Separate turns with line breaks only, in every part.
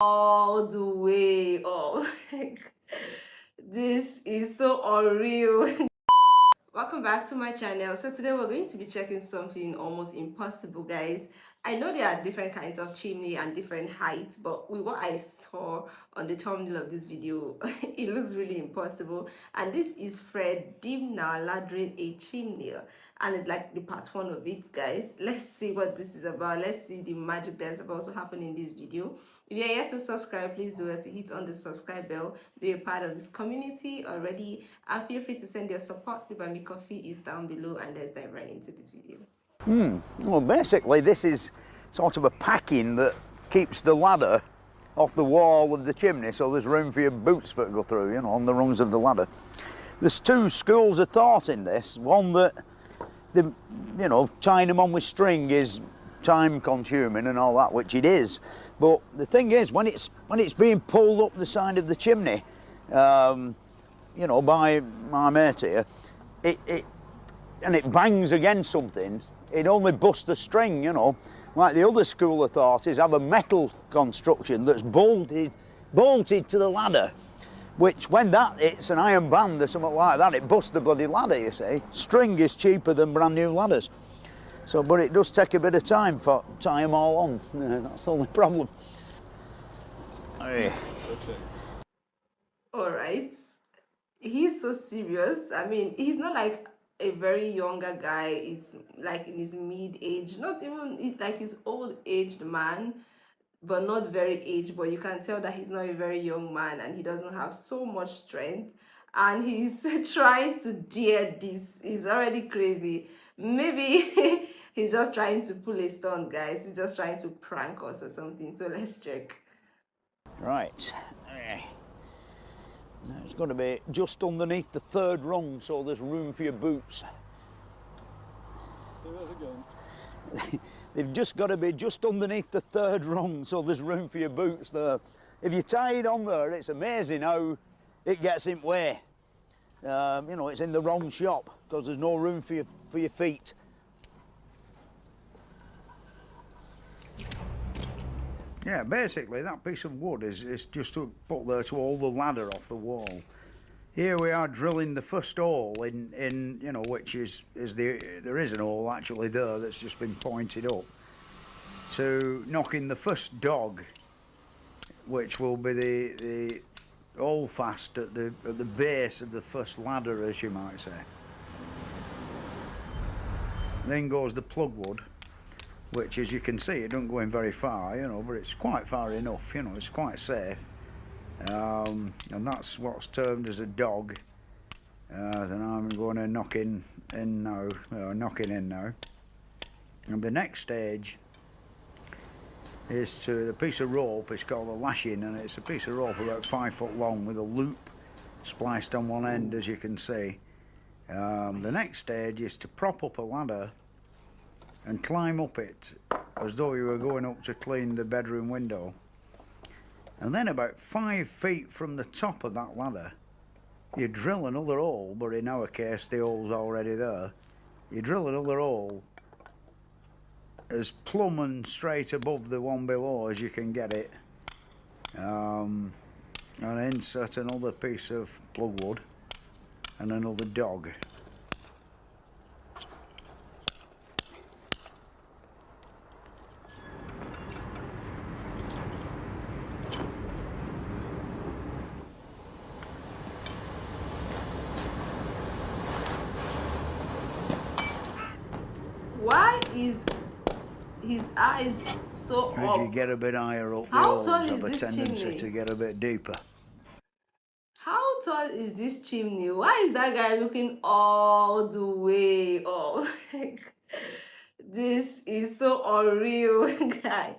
all the way up. This is so unreal. Welcome back to my channel. So today we're going to be checking something almost impossible, guys. I know there are different kinds of chimney and different heights, but with what I saw on the thumbnail of this video, it looks really impossible. And this is Fred Dibnah laddering a chimney, and it's like the part one of it, guys. Let's see what this is about. Let's see the magic that's about to happen in this video. If you're yet to subscribe, please do it to hit on the subscribe bell, be a part of this community already, and feel free to send your support. The Buy Me Coffee is down below, and let's dive right into this video.
Well, basically this is sort of a packing that keeps the ladder off the wall of the chimney, so there's room for your boots to go through, you know, on the rungs of the ladder. There's two schools of thought in this. One that, tying them on with string is time consuming and all that, which it is. But the thing is, when it's being pulled up the side of the chimney, by my mate here, it bangs against something, it only busts the string, you know. Like the other school of thought is have a metal construction that's bolted to the ladder, which when that hits an iron band or something like that, it busts the bloody ladder, you see. String is cheaper than brand new ladders. So, but it does take a bit of time for tie them all on. That's the only problem.
All right. He's so serious. I mean, he's not like a very younger guy. He's like in his mid-age, not even like his old-aged man, but not very aged. But you can tell that he's not a very young man, and he doesn't have so much strength. And he's trying to dare this. He's already crazy. Maybe he's just trying to pull a stunt, guys. He's just trying to prank us or something. So let's check.
Right. Now it's going to be just underneath the third rung, so there's room for your boots.
So where's it going?
They've just got to be just underneath the third rung, so there's room for your boots there. If you tie it on there, it's amazing how it gets in way. It's in the wrong shop because there's no room for your feet. Yeah, basically that piece of wood is just to put there to hold the ladder off the wall. Here we are drilling the first hole in which there is an hole actually there that's just been pointed up. So knocking the first dog, which will be the hole fast at the base of the first ladder, as you might say. Then goes the plug wood, which, as you can see, it don't go in very far, but it's quite far enough, it's quite safe. And that's what's termed as a dog. Then I'm going to knocking in now. And the next stage is to the piece of rope. It's called a lashing, and it's a piece of rope about 5 foot long with a loop spliced on one end, as you can see. The next stage is to prop up a ladder and climb up it as though you were going up to clean the bedroom window. And then about 5 feet from the top of that ladder, you drill another hole, but in our case the hole's already there. You drill another hole as plumb and straight above the one below as you can get it, and insert another piece of plug wood and another dog.
Why is his eyes so
As
up?
you get a bit higher up, the
How
holes
tall
have
is
a
this
tendency
chimney?
to get a bit deeper.
How tall is this chimney? Why is that guy looking all the way up? This is so unreal, guys.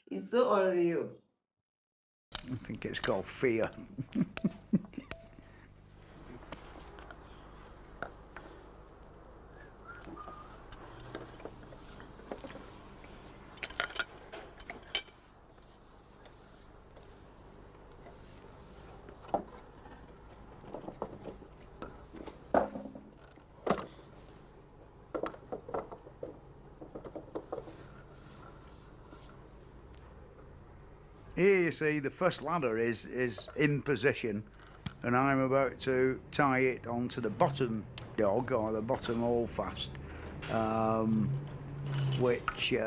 It's so unreal.
I think it's called fear. Here you see the first ladder is in position, and I'm about to tie it onto the bottom dog, or the bottom holdfast, which you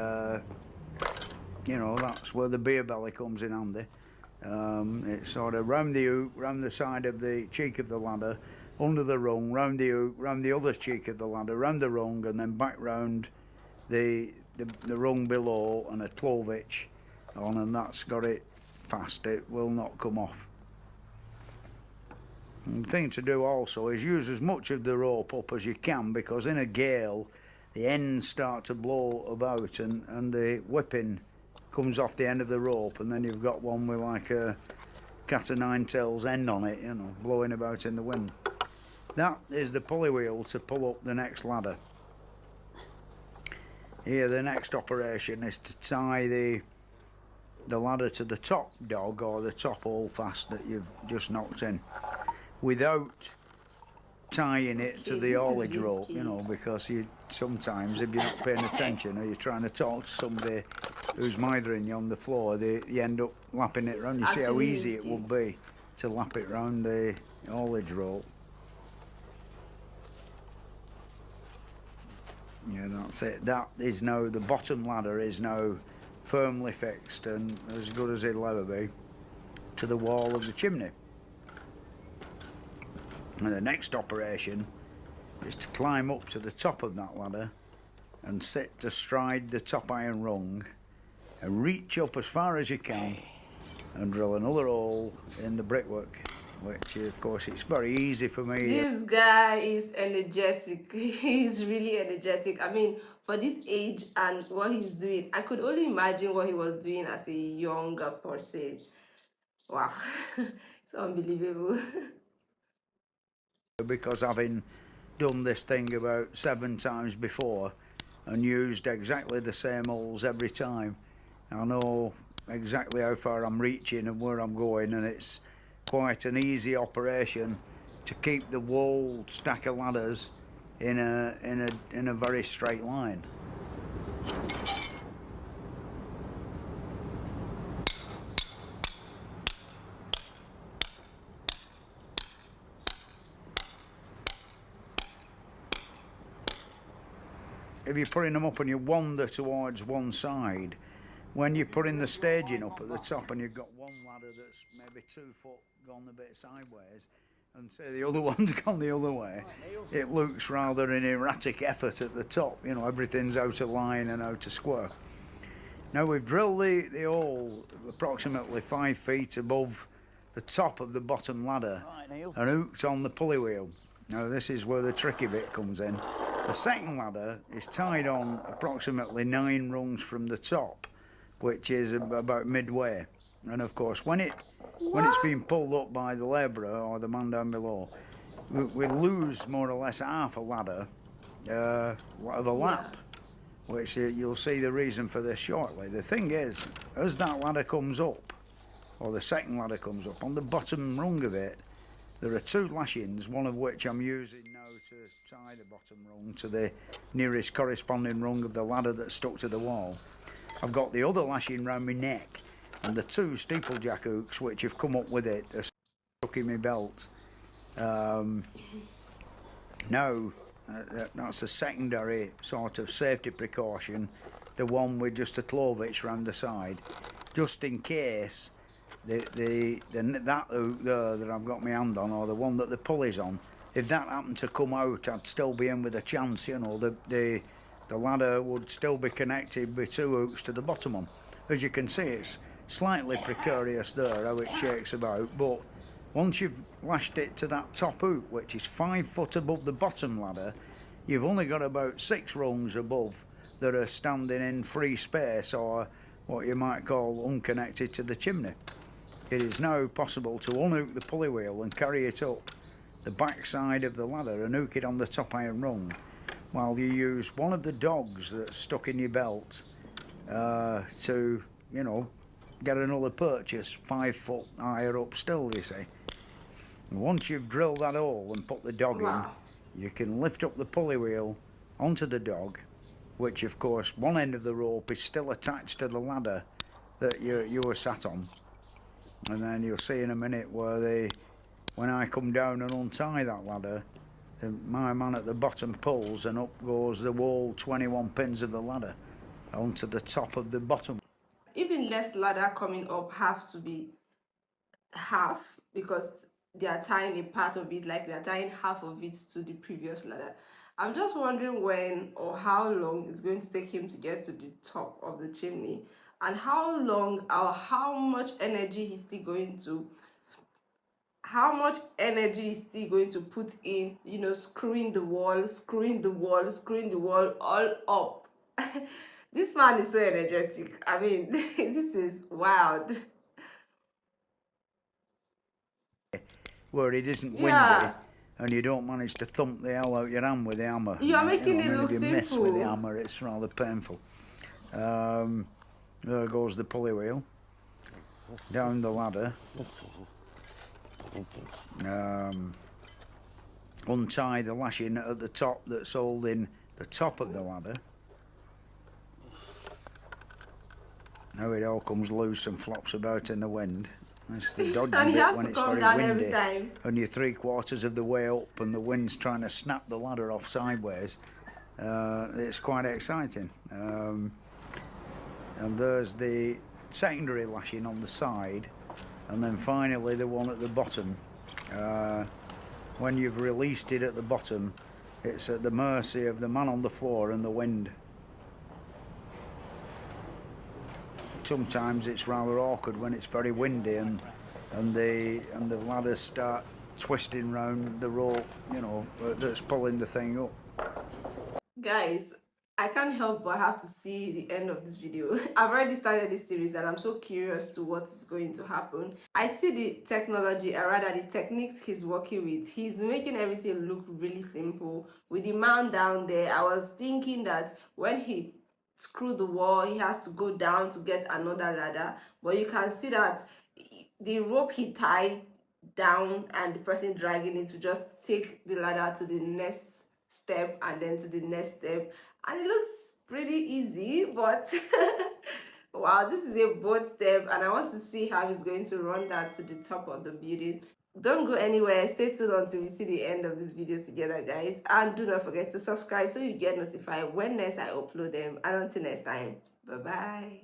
know, that's where the beer belly comes in handy. It's sort of round the hook, round the side of the cheek of the ladder, under the rung, round the hook, round the other cheek of the ladder, round the rung, and then back round the rung below, and a 12-inch on, and that's got it fast. It will not come off. And the thing to do also is use as much of the rope up as you can, because in a gale the ends start to blow about, and the whipping comes off the end of the rope, and then you've got one with like a cat o' nine tails end on it, you know, blowing about in the wind. That is the pulley wheel to pull up the next ladder. Here the next operation is to tie the ladder to the top dog, or the top holdfast that you've just knocked in, without tying it to the haulage rope, you know, because you sometimes, if you're not paying attention or you're trying to talk to somebody who's mithering you on the floor, you end up lapping it round. You see how easy it would be to lap it round the haulage rope. Yeah, that's it. That is now, the bottom ladder is now firmly fixed and as good as it'll ever be to the wall of the chimney. And the next operation is to climb up to the top of that ladder and sit astride the top iron rung and reach up as far as you can and drill another hole in the brickwork, which of course it's very easy for me.
This guy is energetic. He's really energetic. I mean, for this age and what he's doing, I could only imagine what he was doing as a younger person. Wow. It's unbelievable.
Because having done this thing about 7 times before and used exactly the same holes every time, I know exactly how far I'm reaching and where I'm going, and it's quite an easy operation to keep the whole stack of ladders in a very straight line. If you're putting them up and you wander towards one side, when you're putting the staging up at the top and you've got one ladder that's maybe 2 foot gone a bit sideways, and say the other one's gone the other way, it looks rather an erratic effort at the top. You know, everything's out of line and out of square. Now we've drilled the hole approximately 5 feet above the top of the bottom ladder and hooked on the pulley wheel. Now this is where the tricky bit comes in. The second ladder is tied on approximately 9 rungs from the top, which is about midway. And of course, when it's being pulled up by the labourer or the man down below, we lose more or less half a ladder of a lap, which you'll see the reason for this shortly. The thing is, as that ladder comes up, or the second ladder comes up, on the bottom rung of it, there are 2 lashings, one of which I'm using now to tie the bottom rung to the nearest corresponding rung of the ladder that's stuck to the wall. I've got the other lashing round my neck, and the 2 steeplejack hooks which have come up with it are stuck in my belt. Now, that's a secondary sort of safety precaution, the one with just a 12-inch round the side, just in case that hook there that I've got my hand on, or the one that the pulley's on, if that happened to come out, I'd still be in with a chance. You know, the ladder would still be connected with 2 hooks to the bottom one. As you can see, it's slightly precarious there how it shakes about, but once you've lashed it to that top hook, which is 5 foot above the bottom ladder, you've only got about 6 rungs above that are standing in free space, or what you might call unconnected to the chimney. It is now possible to unhook the pulley wheel and carry it up the back side of the ladder and hook it on the top iron rung, while you use one of the dogs that's stuck in your belt to, you know, get another purchase 5 foot higher up still, you see. And once you've drilled that hole and put the dog in, you can lift up the pulley wheel onto the dog, which of course one end of the rope is still attached to the ladder that you were sat on, And then you'll see in a minute where when I come down and untie that ladder, my man at the bottom pulls and up goes the whole 21 pins of the ladder onto the top of the bottom.
Even less ladder coming up have to be half, because they are tying a part of it, like they are tying half of it to the previous ladder. I'm just wondering when or how long it's going to take him to get to the top of the chimney, and how long or how much energy he's still going to put in, screwing the wall, all up. This man is so energetic. I mean, this is wild.
Where it isn't windy
Yeah,
and you don't manage to thump the hell out your hand with the hammer.
you're making it look
If you miss with the
simple.
hammer, it's rather painful. There goes the pulley wheel down the ladder. Untie the lashing at the top that's holding the top of the ladder. Now it all comes loose and flops about in the wind. That's the dodgy
And he
bit
has
when
to
it's
come
very
down
windy
every time.
and you're 3/4 of the way up and the wind's trying to snap the ladder off sideways. It's quite exciting. And there's the secondary lashing on the side, and then finally the one at the bottom. When you've released it at the bottom, it's at the mercy of the man on the floor and the wind. Sometimes it's rather awkward when it's very windy and the ladders start twisting round the rope, that's pulling the thing up.
Guys, I can't help but have to see the end of this video. I've already started this series and I'm so curious to what is going to happen. I see the technology, or rather the techniques he's working with. He's making everything look really simple. With the man down there, I was thinking that when he screwed the wall, he has to go down to get another ladder. But you can see that the rope he tied down and the person dragging it to just take the ladder to the next step and then to the next step, and it looks pretty easy, but wow, this is a bold step and I want to see how he's going to run that to the top of the building. Don't go anywhere, stay tuned until we see the end of this video together, guys, and do not forget to subscribe so you get notified when next I upload them. And until next time, bye bye.